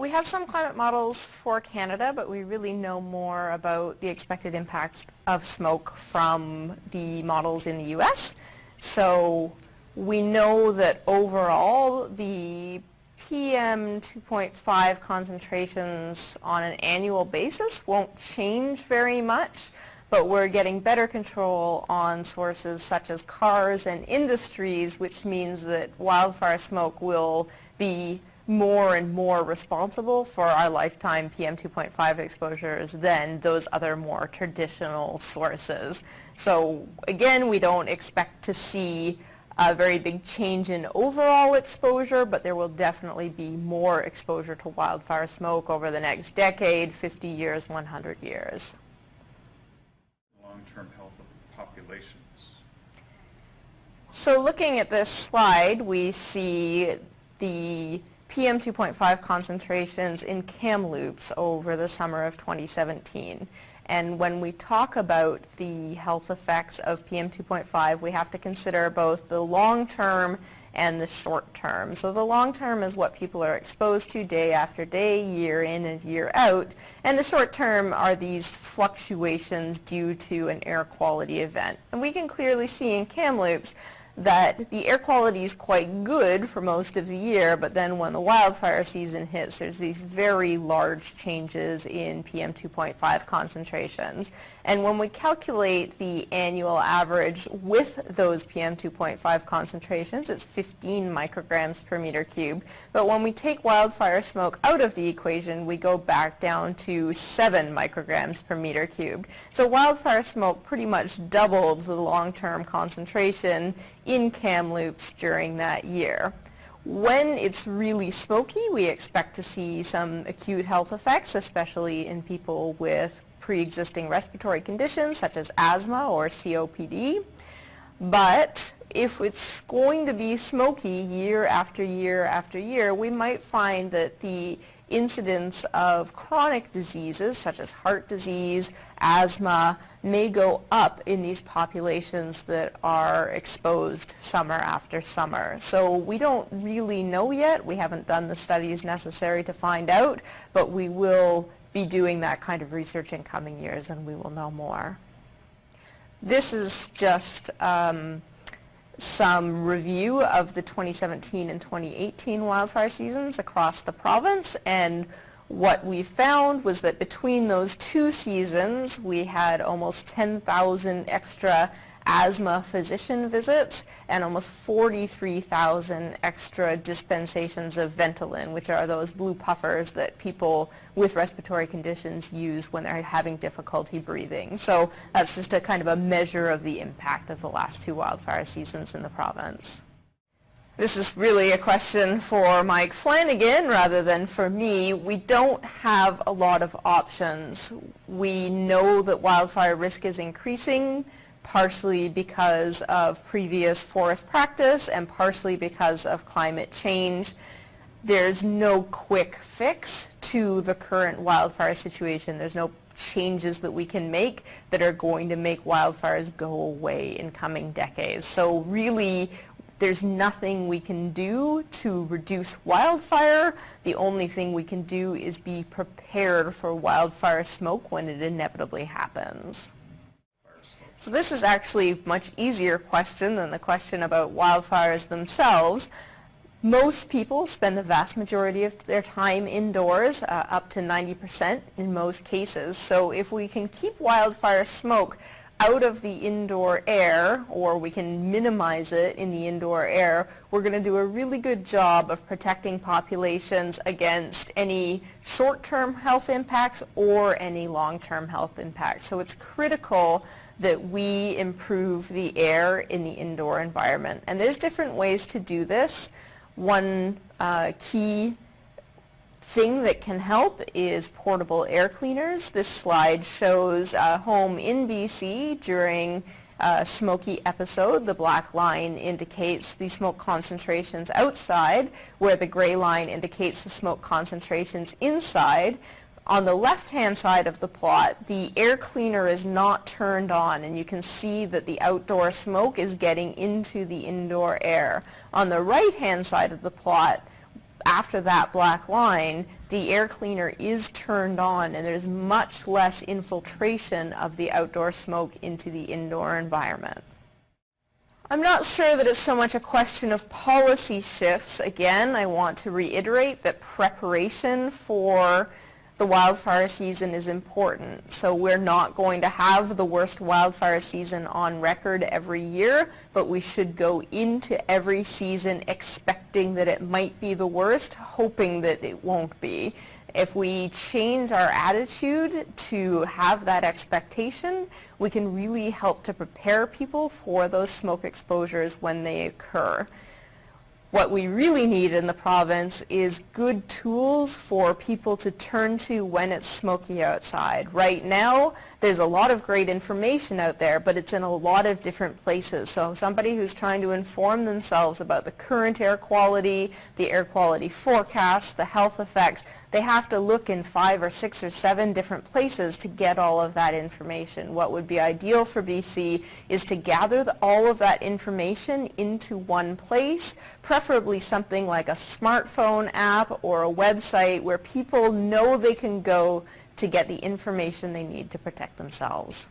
we have some climate models for Canada, but we really know more about the expected impacts of smoke from the models in the US. So we know that overall the PM 2.5 concentrations on an annual basis won't change very much, but we're getting better control on sources such as cars and industries, which means that wildfire smoke will be more and more responsible for our lifetime PM 2.5 exposures than those other more traditional sources. So again, we don't expect to see a very big change in overall exposure, but there will definitely be more exposure to wildfire smoke over the next decade, 50 years, 100 years. Long-term health of populations. So looking at this slide, we see the PM 2.5 concentrations in Kamloops over the summer of 2017. And when we talk about the health effects of PM 2.5, we have to consider both the long-term and the short-term. So the long-term is what people are exposed to day after day, year in and year out. And the short-term are these fluctuations due to an air quality event. And we can clearly see in Kamloops that the air quality is quite good for most of the year, but then when the wildfire season hits, there's these very large changes in PM 2.5 concentrations. And when we calculate the annual average with those PM 2.5 concentrations, it's 15 micrograms per meter cubed. But when we take wildfire smoke out of the equation, we go back down to 7 micrograms per meter cubed. So wildfire smoke pretty much doubled the long-term concentration in Kamloops during that year. When it's really smoky, we expect to see some acute health effects, especially in people with pre-existing respiratory conditions such as asthma or COPD. But if it's going to be smoky year after year after year, we might find that the incidence of chronic diseases such as heart disease, asthma, may go up in these populations that are exposed summer after summer. So we don't really know yet. We haven't done the studies necessary to find out, but we will be doing that kind of research in coming years and we will know more. This is just some review of the 2017 and 2018 wildfire seasons across the province, and what we found was that between those two seasons we had almost 10,000 extra asthma physician visits and almost 43,000 extra dispensations of Ventolin, which are those blue puffers that people with respiratory conditions use when they're having difficulty breathing. So that's just a kind of a measure of the impact of the last two wildfire seasons in the province. This is really a question for Mike Flanagan rather than for me. We don't have a lot of options. We know that wildfire risk is increasing, partially because of previous forest practice and partially because of climate change. There's no quick fix to the current wildfire situation. There's no changes that we can make that are going to make wildfires go away in coming decades. So really, there's nothing we can do to reduce wildfire. The only thing we can do is be prepared for wildfire smoke when it inevitably happens. So this is actually a much easier question than the question about wildfires themselves. Most people spend the vast majority of their time indoors, up to 90% in most cases. So if we can keep wildfire smoke out of the indoor air, or we can minimize it in the indoor air, we're going to do a really good job of protecting populations against any short-term health impacts or any long-term health impacts. So it's critical that we improve the air in the indoor environment. And there's different ways to do this. One key thing that can help is portable air cleaners. This slide shows a home in BC during a smoky episode. The black line indicates the smoke concentrations outside, where the gray line indicates the smoke concentrations inside. On the left-hand side of the plot, the air cleaner is not turned on, and you can see that the outdoor smoke is getting into the indoor air. On the right-hand side of the plot, after that black line, the air cleaner is turned on and there's much less infiltration of the outdoor smoke into the indoor environment. I'm not sure that it's so much a question of policy shifts. Again, I want to reiterate that preparation for the wildfire season is important. So we're not going to have the worst wildfire season on record every year, but we should go into every season expecting that it might be the worst, hoping that it won't be. If we change our attitude to have that expectation, we can really help to prepare people for those smoke exposures when they occur. What we really need in the province is good tools for people to turn to when it's smoky outside. Right now, there's a lot of great information out there, but it's in a lot of different places. So somebody who's trying to inform themselves about the current air quality, the air quality forecasts, the health effects, they have to look in 5 or 6 or 7 different places to get all of that information. What would be ideal for BC is to gather all of that information into one place, preferably something like a smartphone app or a website where people know they can go to get the information they need to protect themselves.